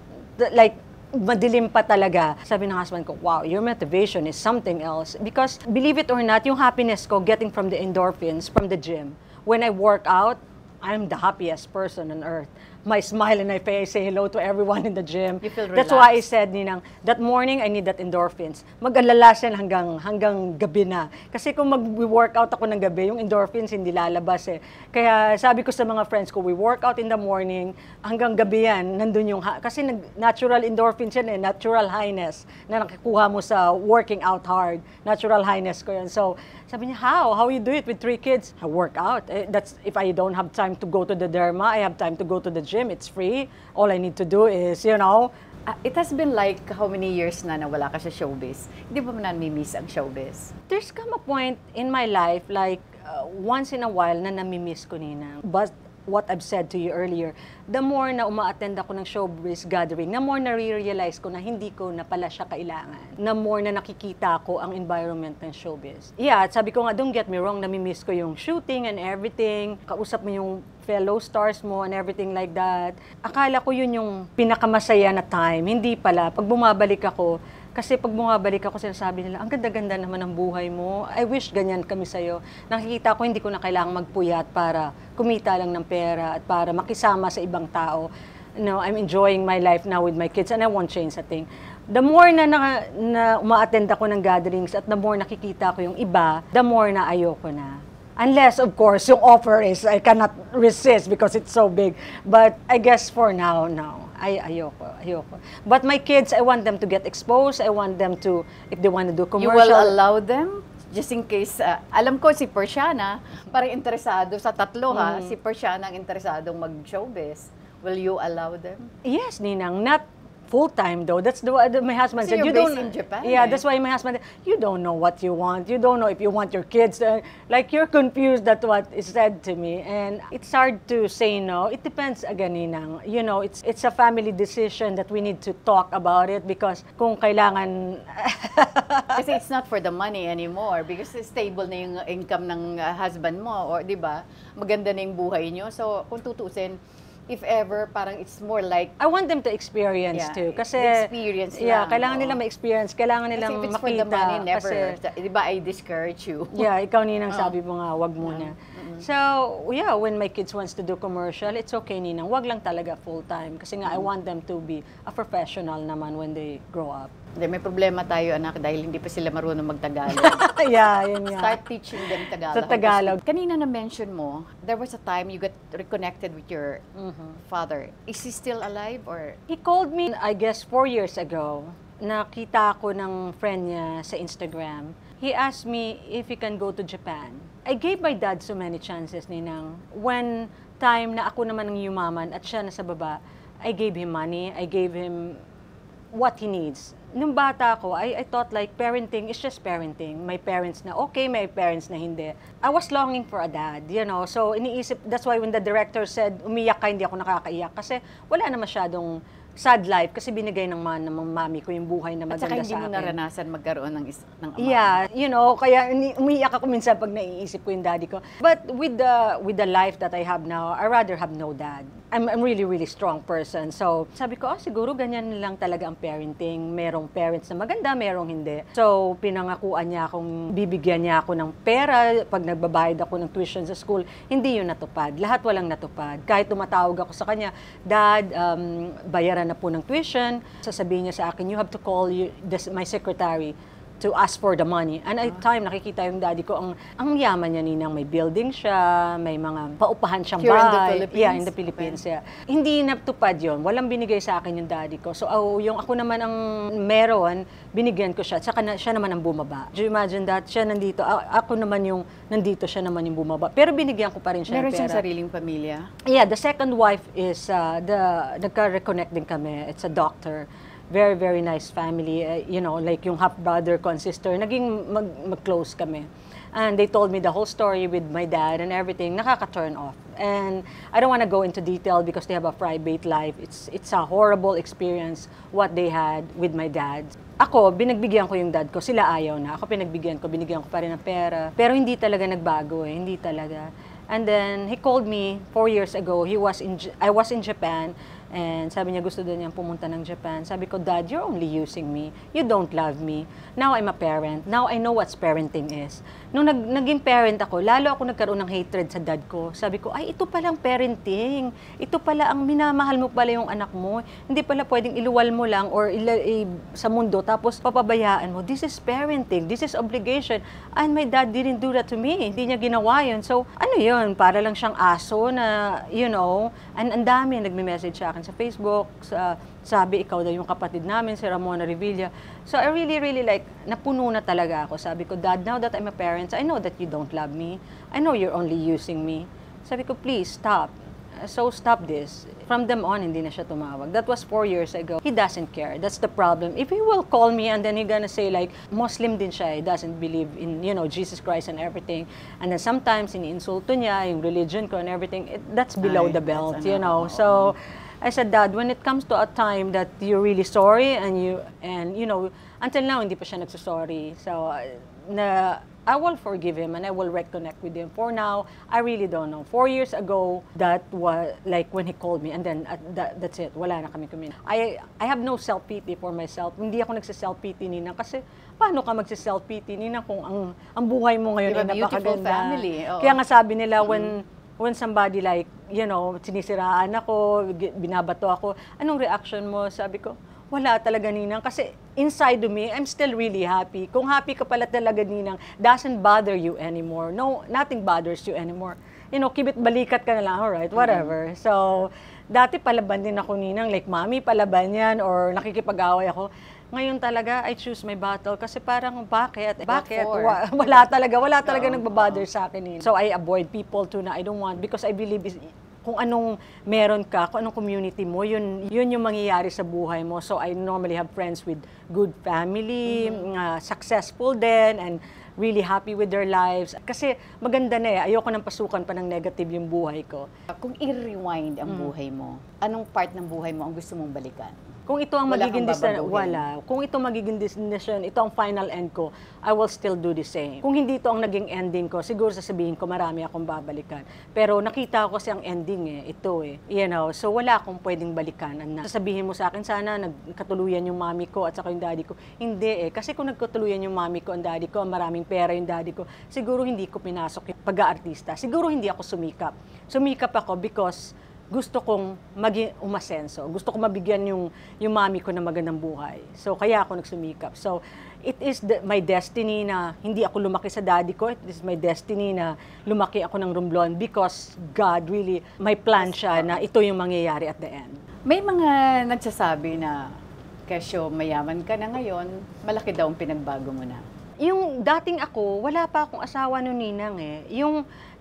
Like, madilim pa talaga. Sabi ng husband ko, wow, your motivation is something else. Because, believe it or not, yung happiness ko getting from the endorphins, from the gym, when I work out, I'm the happiest person on earth. My smile in my face, say hello to everyone in the gym. You feel relaxed. That's why I said, Ninang, that morning I need that endorphins. Mag-alala siya hanggang gabi na. Kasi kung mag-workout ako ng gabi, yung endorphins hindi lalabas eh. Kaya sabi ko sa mga friends ko, we work out in the morning, hanggang gabi yan, nandun yung, kasi natural endorphins yan eh, natural highness na nakikuha mo sa working out hard. Natural highness ko yan. So, sabi niya, how you do it with 3 kids? I work out. That's if I don't have time to go to the derma, I have time to go to the gym. It's free. All I need to do is, you know. It has been like how many years na nawala ka sa showbiz? Hindi ba mo namimiss ang showbiz? There's come a point in my life, like once in a while, na namimiss ko, Ninang. But what I've said to you earlier, the more na uma-attend ako ng showbiz gathering, the more na-realize ko na hindi ko na pala siya kailangan. The more na nakikita ko ang environment ng showbiz. Yeah, at sabi ko nga, don't get me wrong, namimiss ko yung shooting and everything. Kausap mo yung fellow stars mo and everything like that. Akala ko yun yung pinakamasaya na time. Hindi pala. Pag bumabalik ako, kasi pag bumabalik ako, sinasabi nila, ang ganda-ganda naman ng buhay mo. I wish ganyan kami sa'yo. Nakikita ko, hindi ko na kailangang magpuyat para kumita lang ng pera at para makisama sa ibang tao. No, I'm enjoying my life now with my kids and I won't change a thing. The more na uma-attend ako ng gatherings at the more nakikita ko yung iba, the more na ayoko na. Unless, of course, yung offer is, I cannot resist because it's so big. But I guess for now, no. Ayoko. But my kids, I want them to get exposed. I want them to, if they want to do commercial. You will allow them? Just in case, alam ko si Persiana, parang interesado sa tatlo ha, si Persiana ang interesadong mag-showbiz. Will you allow them? Yes, Ninang. Not full-time though. That's my husband Kasi said. you're You based don't. in Japan, Yeah, eh. that's why my husband. You don't know what you want. You don't know if you want your kids. Like you're confused. That's what is said to me, and it's hard to say no. It depends again, Ninang. You know, it's a family decision that we need to talk about it because kung kailangan. Kasi it's not for the money anymore because stable na yung income ng husband mo, or di ba? Maganda na yung buhay nyo. So, kung tutusin, if ever, parang it's more like I want them to experience Yeah, too. Kasi, the experience yeah, lang, kailangan oo. nila ma-experience. Kailangan nilang kasi if it's makita. for the money, never. Kasi, Di ba, I discourage you. yeah, ikaw Ninang sabi mo nga, wag muna. So, yeah, when my kids wants to do commercial, it's okay Ninang. Wag lang talaga full-time. Kasi nga, I want them to be a professional naman when they grow up. Hindi, may problema tayo, anak, dahil hindi pa sila marunong mag-Tagalog. Yeah, yun nga. Start teaching them Tagalog. Sa Tagalog. Kanina na-mention mo, there was a time you got reconnected with your father. Is he still alive or? He called me, I guess, 4 years ago. Nakita ko ng friend niya sa Instagram. He asked me if he can go to Japan. I gave my dad so many chances, Ninang. When time na ako naman ang yumaman at siya nasa baba, I gave him money, I gave him what he needs. Nung bata ko, I thought like parenting is just parenting. May parents na okay, may parents na hindi. I was longing for a dad, you know. So iniisip, that's why when the director said, umiyak ka, hindi ako nakakaiyak. Kasi wala na masyadong sad life kasi binigay ng mami ko yung buhay na At maganda saka hindi sa mo akin. naranasan magkaroon ng ama. Yeah, you know, kaya umiiyak ako minsan pag naiisip ko yung daddy ko. But with the life that I have now, I rather have no dad. I'm really, really strong person. So, sabi ko, siguro ganyan lang talaga ang parenting. Merong parents na maganda, merong hindi. So, pinangakuan niya akong, bibigyan niya ako ng pera pag nagbabayad ako ng tuition sa school. Hindi yun natupad. Lahat walang natupad. Kahit tumatawag ako sa kanya, Dad, bayaran na po ng tuition. Sasabihin niya sa akin, you have to call my secretary to ask for the money. And at time, nakikita yung daddy ko, ang yaman niya Ninang, may building siya, may mga paupahan siyang Here in the bahay. Philippines? Yeah, in the Philippines. Yeah. Hindi natupad yun. Walang binigay sa akin yung daddy ko. So, yung ako naman ang meron, binigyan ko siya. At saka siya naman ang bumaba. Do you imagine that? Siya nandito. Ako naman yung nandito, siya naman yung bumaba. Pero binigyan ko pa rin siya Meron ng pera. siyang sariling pamilya? Yeah, the second wife is, nagka-reconnect din kami. It's a doctor. Very, very nice family. You know, like yung half-brother ko and sister, naging mag-close kami. And they told me the whole story with my dad and everything. Nakaka-turn off. And I don't want to go into detail because they have a private life. It's a horrible experience what they had with my dad. Ako, binagbigyan ko yung dad ko. Sila ayaw na. Ako binigyan ko pa rin ng pera. Pero hindi talaga nagbago eh. Hindi talaga. And then, he called me 4 years ago. I was in Japan. And sabi niya, gusto doon niyang pumunta ng Japan. Sabi ko, Dad, you're only using me. You don't love me. Now I'm a parent. Now I know what parenting is. Nung naging parent ako, lalo ako nagkaroon ng hatred sa dad ko. Sabi ko, ay, ito palang parenting. Ito pala ang minamahal mo pala yung anak mo. Hindi pala pwedeng iluwal mo lang or sa mundo tapos papabayaan mo. This is parenting. This is obligation. And my dad didn't do that to me. Hindi niya ginawa yun. So, ano yun? Para lang siyang aso na, you know, ang dami nagme-message sa akin sa Facebook, sabi ikaw daw yung kapatid namin, si Ramona Revilla. So I really, really like, napuno na talaga ako. Sabi ko, Dad, now that I'm a parent, I know that you don't love me. I know you're only using me. Sabi ko, please, stop. So stop this. From them on, hindi na siya tumawag. That was 4 years ago. He doesn't care. That's the problem. If he will call me and then he gonna say like, Muslim din siya, he doesn't believe in, you know, Jesus Christ and everything. And then sometimes, ini-insulto niya, yung religion ko and everything, that's below the belt, you know. So, I said, Dad, when it comes to a time that you're really sorry and you know, until now, hindi pa siya nagsasorry. So, I will forgive him and I will reconnect with him. For now, I really don't know. 4 years ago, that was like when he called me and then that's it. Wala na kami community. I have no self-pity for myself. Hindi ako nagsa-self-pity, Ninang, kasi paano ka magsa-self-pity, Ninang, kung ang buhay mo ngayon ay napakaganda. Family. Oo. Kaya nga sabi nila, when somebody like, you know, sinisiraan ako, binabato ako, anong reaction mo? Sabi ko, wala talaga, Ninang. Kasi inside of me, I'm still really happy. Kung happy ka pala talaga, Ninang, doesn't bother you anymore. No, nothing bothers you anymore. You know, kibit balikat ka na lang, alright, whatever. So, dati palaban din ako, Ninang, like, Mami, palaban yan, or nakikipag-away ako. Ngayon talaga, I choose my battle kasi parang bakit? Wala talaga nagbabother sa akin. So I avoid people too na I don't want because I believe Kung anong meron ka, kung anong community mo, yun yung mangyayari sa buhay mo. So I normally have friends with good family, successful din, and really happy with their lives. Kasi maganda na ayoko nang pasukan pa ng negative yung buhay ko. Kung i-rewind ang buhay mo, anong part ng buhay mo ang gusto mong balikan? Kung ito ang Wala magiging kang babaguhin? wala. Kung ito magiging destination, ito ang final end ko, I will still do the same. Kung hindi ito ang naging ending ko, siguro sasabihin ko marami akong babalikan. Pero nakita ko kasi ang ending ito You know, so wala akong pwedeng balikan. Sasabihin mo sa akin, sana nagkatuluyan yung mami ko at saka yung daddy ko. Hindi Kasi kung nagkatuluyan yung mami ko, ang daddy ko, maraming pera yung daddy ko, siguro hindi ko pinasok yung pag-aartista. Siguro hindi ako sumikap. Sumikap ako because gusto kong maging umasenso. Gusto kong mabigyan yung mami ko ng magandang buhay. So, kaya ako nagsumikap. So, it is my destiny na hindi ako lumaki sa daddy ko. It is my destiny na lumaki ako ng Romblon because God really, may plan siya na ito yung mangyayari at the end. May mga nagsasabi na, kesyo mayaman ka na ngayon, malaki daw ang pinagbago mo na. Yung dating ako, wala pa akong asawa no Ninang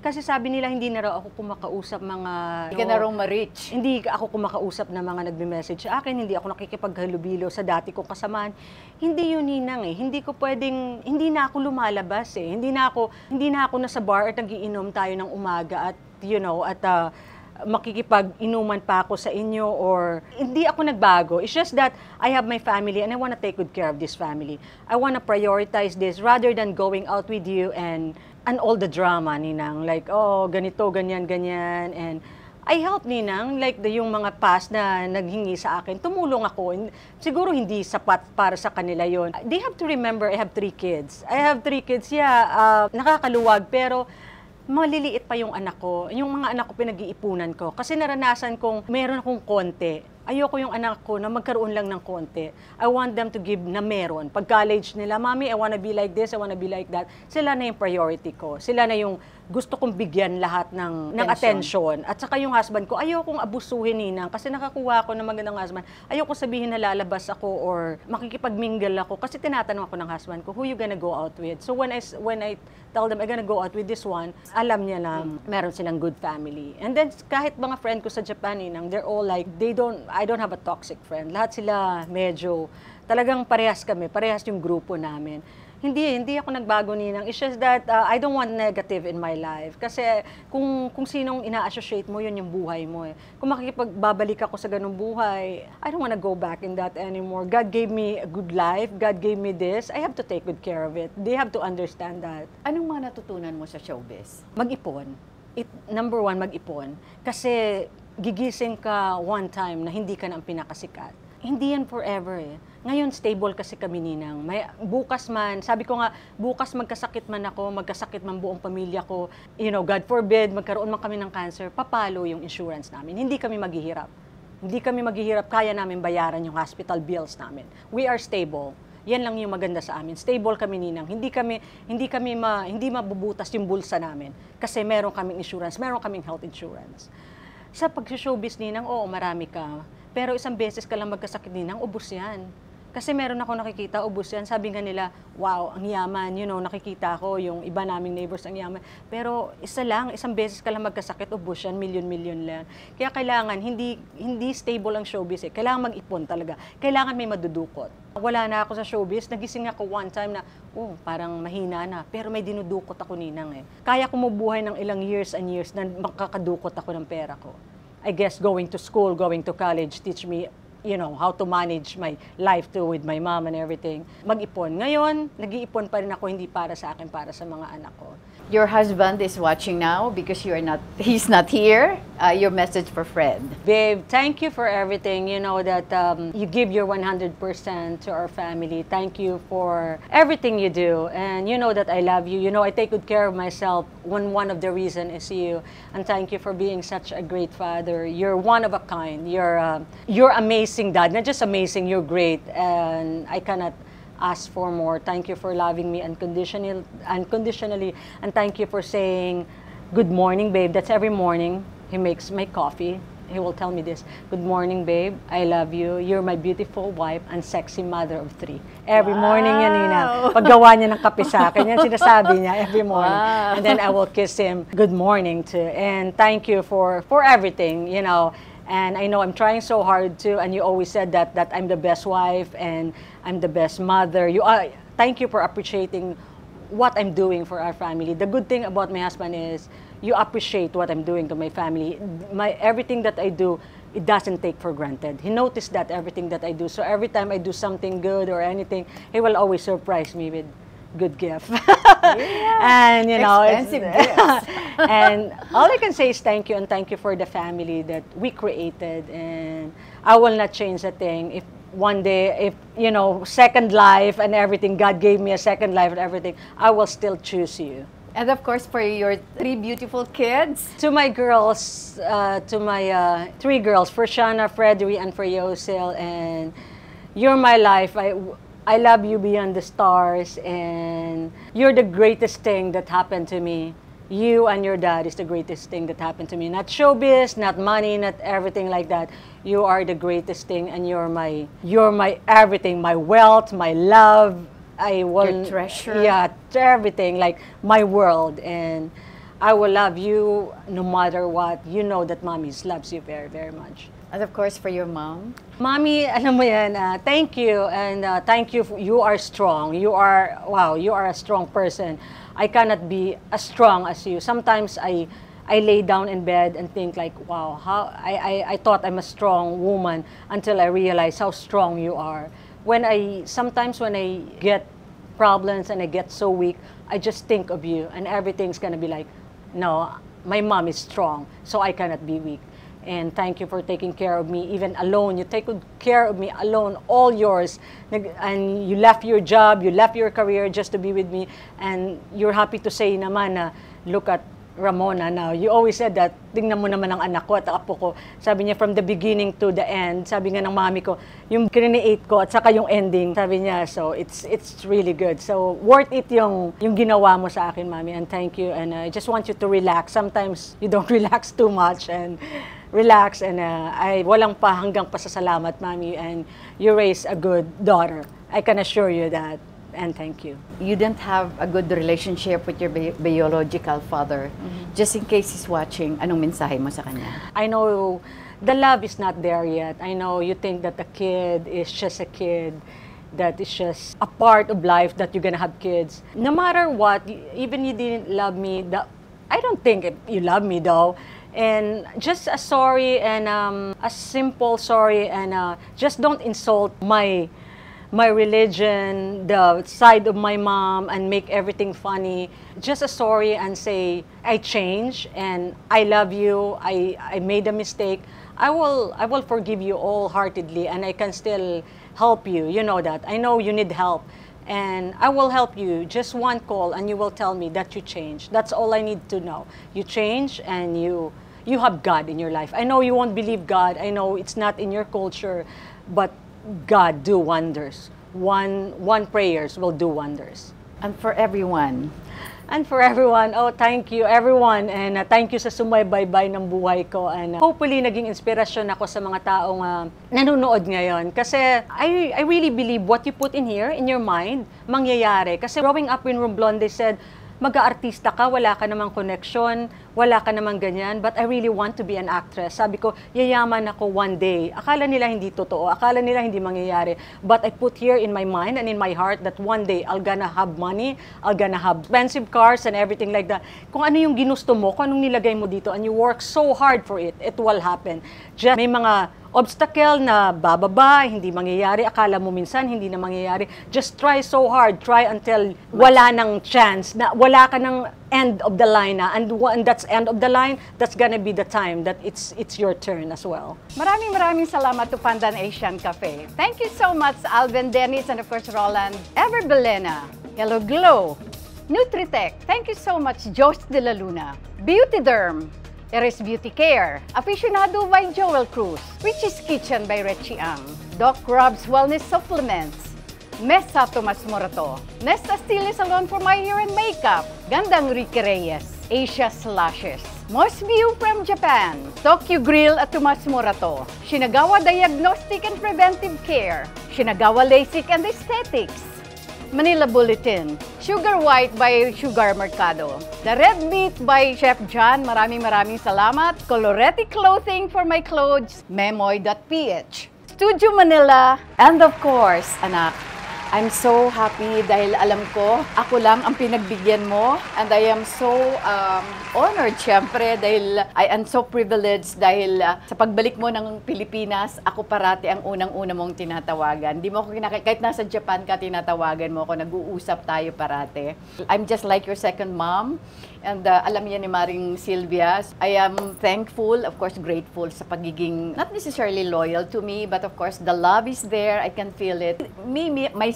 kasi sabi nila hindi na raw ako kumakausap mga... Hindi ka na raw ma-reach. Hindi ako kumakausap na mga nagme-message sa akin, hindi ako nakikipaghalubilo sa dati kong kasamaan. Hindi yun Ninang Hindi ko pwedeng, hindi na ako lumalabas Hindi na ako nasa bar at nagiinom tayo ng umaga at makikipag-inuman pa ako sa inyo or hindi ako nagbago. It's just that I have my family and I want to take good care of this family. I want to prioritize this rather than going out with you and all the drama, Ninang. Like, ganito, ganyan, ganyan. And I help Ninang, like yung mga past na naghingi sa akin, tumulong ako. Siguro hindi sapat para sa kanila yon. They have to remember, I have 3 kids. Nakakaluwag, pero maliliit pa yung anak ko. Yung mga anak ko pinag-iipunan ko. Kasi naranasan kong meron akong konti. Ayoko yung anak ko na magkaroon lang ng konti. I want them to give na meron. Pag college nila, Mommy, I wanna be like this, I wanna be like that. Sila na yung priority ko. Sila na yung gusto kong bigyan lahat ng attention. At saka yung husband ko, ayokong abusuhin Ninang kasi nakakuha ako ng magandang husband. Ayoko sabihin na lalabas ako or makikipagmingle ako kasi tinatanong ako ng husband ko, who you gonna go out with? So when I tell them I'm gonna go out with this one, alam niya na meron silang good family. And then kahit mga friend ko sa Japan, Ninang, they're all like, I don't have a toxic friend. Lahat sila medyo, talagang parehas kami, parehas yung grupo namin. Hindi ako nagbago Ninang. It's just that I don't want negative in my life. Kasi kung sinong ina-associate mo, yun yung buhay mo Kung makikipagbabalik ako sa ganung buhay, I don't want to go back in that anymore. God gave me a good life. God gave me this. I have to take good care of it. They have to understand that. Anong mga natutunan mo sa showbiz? Mag-ipon. Number 1, mag-ipon. Kasi gigising ka one time na hindi ka na ang pinakasikat. Hindi yan forever Ngayon, stable kasi kami Ninang. Bukas man, sabi ko nga, bukas magkasakit man ako, magkasakit man buong pamilya ko, God forbid, magkaroon man kami ng cancer, papalo yung insurance namin. Hindi kami maghihirap. Hindi kami maghihirap, kaya namin bayaran yung hospital bills namin. We are stable. Yan lang yung maganda sa amin. Stable kami Ninang. Hindi mabubutas yung bulsa namin. Kasi meron kaming insurance, meron kaming health insurance. Sa pag-showbiz Ninang, oo, marami ka. Pero isang beses ka lang magkasakit Ninang, ubos yan. Kasi meron ako nakikita, ubos yan. Sabi nga nila, wow, ang yaman. Nakikita ko yung iba naming neighbors ang yaman. Pero isang beses ka lang magkasakit, ubos yan, milyon-milyon lang. Kaya kailangan, hindi stable ang showbiz Kailangan mag-ipon talaga. Kailangan may madudukot. Wala na ako sa showbiz. Nagising ako one time na, parang mahina na. Pero may dinudukot ako Ninang Kaya ko mabuhay ng ilang years and years na makakadukot ako ng pera ko. I guess going to school, going to college, teach me, how to manage my life too with my mom and everything. Mag-ipon. Ngayon, nag-iipon pa rin ako, hindi para sa akin, para sa mga anak ko. Your husband is watching now because he's not here. Your message for Fred. Babe, thank you for everything. You know that you give your 100% to our family. Thank you for everything you do. And you know that I love you. I take good care of myself when one of the reason is you. And thank you for being such a great father. You're one of a kind. You're amazing, Dad. Not just amazing, you're great. And I cannot ask for more. Thank you for loving me unconditionally, and thank you for saying good morning, babe. That's every morning. He makes my coffee he will tell me this, "Good morning, babe. I love you. You're my beautiful wife and sexy mother of 3." Every morning yan, Nina. Paggawa niya ng kape sa akin, yan sinasabi niya every morning. Wow. And then I will kiss him, "Good morning," too. And thank you for everything, you know. And I know I'm trying so hard too, and you always said that I'm the best wife and I'm the best mother. Thank you for appreciating what I'm doing for our family. The good thing about my husband is you appreciate what I'm doing to my family. Everything that I do, it doesn't take for granted. He noticed that everything that I do. So every time I do something good or anything, he will always surprise me with good gift. And you know, expensive gifts. and all I can say is thank you, and thank you for the family that we created. And I will not change a thing. If one day, if you know, second life and everything, God gave me a second life and everything, I will still choose you. And of course, for your 3 beautiful kids. To my girls, to my 3 girls, for Shana, Frederick, and for Yosil, and you're my life. I love you beyond the stars, and you're the greatest thing that happened to me. You and your dad is the greatest thing that happened to me. Not showbiz, not money, not everything like that. You are the greatest thing, and you're my everything, my wealth, my love. I will Your treasure. Yeah, everything, like my world, and I will love you no matter what. You know that Mommy loves you very, very much. And of course, for your mom. Mommy, alam mo yan, thank you, and thank you. You are strong. You are, wow, you are a strong person. I cannot be as strong as you. Sometimes I lay down in bed and think like, wow, I thought I'm a strong woman until I realize how strong you are. Sometimes when I get problems and I get so weak, I just think of you, and everything's gonna be like, no, my mom is strong, so I cannot be weak. And thank you for taking care of me, even alone. You take good care of me alone, all yours. And you left your job, you left your career just to be with me. And you're happy to say naman na, look at Ramona now. You always said that, tingnan mo naman ang anak ko at apo ko. Sabi niya, from the beginning to the end, sabi nga ng mami ko, yung create ko at saka yung ending, sabi niya, so it's really good. So worth it yung ginawa mo sa akin, mami, and thank you. And I just want you to relax. Sometimes you don't relax too much, and relax, and ay walang pa hanggang pasasalamat, Mami, and you raised a good daughter. I can assure you that, and thank you. You didn't have a good relationship with your biological father. Just in case he's watching, anong mensahe mo sa kanya? I know the love is not there yet. I know you think that a kid is just a kid, that is just a part of life, that you're gonna have kids. No matter what, even you didn't love me, I don't think you love me though. And just a sorry, and a simple sorry, and just don't insult my religion, the side of my mom, and make everything funny. Just a sorry, and say I changed and I love you. I made a mistake. I will forgive you wholeheartedly, and I can still help you. You know that. I know you need help, and I will help you. Just one call, and you will tell me that you changed. That's all I need to know. You change, and you have God in your life. I know you won't believe God. I know it's not in your culture, but God do wonders. One prayers will do wonders. And for everyone. And for everyone, oh, thank you everyone, and thank you sa sumaybaybay ng buhay ko, and hopefully naging inspirasyon ako sa mga taong nanonood ngayon, kasi I really believe what you put in here, in your mind, mangyayari. Kasi growing up in Romblon, they said, mag-aartista ka, wala ka namang connection, wala ka namang ganyan, but I really want to be an actress. Sabi ko, yayaman ako one day. Akala nila hindi totoo, akala nila hindi mangyayari. But I put here in my mind and in my heart that one day, I'll gonna have money, I'll gonna have expensive cars and everything like that. Kung ano yung ginusto mo, kung anong nilagay mo dito, and you work so hard for it, it will happen. Just may mga obstacle na bababa, hindi mangyayari, akala mo minsan hindi na mangyayari. Just try so hard, try until wala nang chance, na wala ka ng end of the line na, and that's end of the line, that's gonna be the time that it's your turn as well. Maraming salamat to Pandan Asian Cafe. Thank you so much, Alvin Dennis, and of course, Roland Ever Belena, Hello Glow, Nutritech. Thank you so much, Josh De La Luna, Beauty Derm, Eres Beauty Care, Aficionado by Joel Cruz, Richie's Kitchen by Richie Ang, Doc Rob's Wellness Supplements, Mesa Tomas Morato, Nesta Stili Salon for My Hair and Makeup, Gandang Ricky Reyes, Asia Slashes, Most view from Japan, Tokyo Grill at Tomas Murato, Shinagawa Diagnostic and Preventive Care, Shinagawa LASIK and Aesthetics, Manila Bulletin, Sugar White by Sugar Mercado, The Red Meat by Chef John, maraming salamat, Coloretti Clothing for my clothes, Memoy.ph, Studio Manila, and of course, anak, I'm so happy dahil alam ko, ako lang ang pinagbigyan mo. And I am so honored, syempre, dahil I am so privileged dahil sa pagbalik mo ng Pilipinas, ako parati ang unang-una mong tinatawagan. Di mo ako kahit nasa Japan ka, tinatawagan mo ako, nag-uusap tayo parati. I'm just like your second mom. And alam niya ni Maring Sylvia, I am thankful, of course grateful sa pagiging not necessarily loyal to me, but of course the love is there, I can feel it.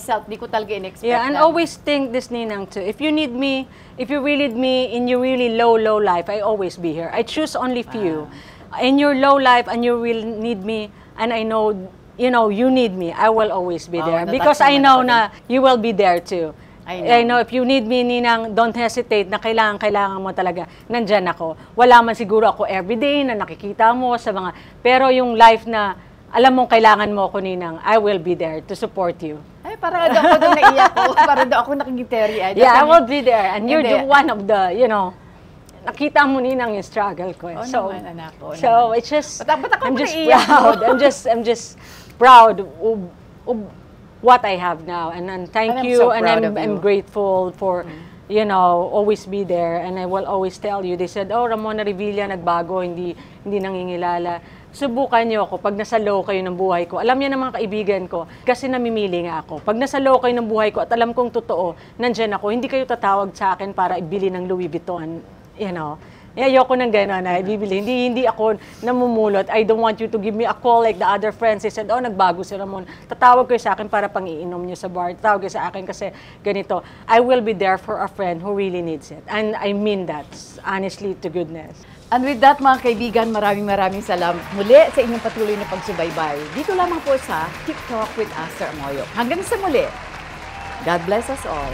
Myself, di ko talaga in-expect. Yeah, and always think this, Ninang, too. If you need me, if you really need me in your really low life, I always be here. I choose only few. In your low life and you will need me, and I know, you need me, I will always be there. Because I know na you will be there too. I know if you need me, Ninang, don't hesitate na kailangan mo talaga. Nandyan ako. Wala man siguro ako everyday na nakikita mo sa mga, pero yung life na alam mong kailangan mo ako, Ninang, I will be there to support you. Ay, parang ako doon naiyak ko. Parang ako nakikiteri. Yeah, I will be there. And you're the one of the, nakita mo, Ninang, yung struggle ko. Oh, so, naman, anak ko. So, it's just, I'm just proud. I'm just proud of what I have now, and thank you, and I'm grateful for, always be there, and I will always tell you. They said, oh, Ramona Revilla, nagbago, hindi nangingilala. Subukan niyo ako pag nasa low kayo ng buhay ko. Alam niya ng mga kaibigan ko, kasi namimili nga ako. Pag nasa low kayo ng buhay ko at alam kong totoo, nandyan ako, hindi kayo tatawag sa akin para ibili ng Louis Vuitton, Ayoko ng gano'n na ibibili. Hindi ako namumulot. I don't want you to give me a call like the other friends. They said, oh, nagbago si Ramon. Tatawag kayo sa akin para pang-iinom niyo sa bar. Tatawag kayo sa akin kasi ganito. I will be there for a friend who really needs it. And I mean that, honestly, to goodness. And with that, mga kaibigan, maraming salamat muli sa inyong patuloy na pagsubaybay. Dito lamang po sa TikTok with Aster Amoyo. Hanggang sa muli. God bless us all.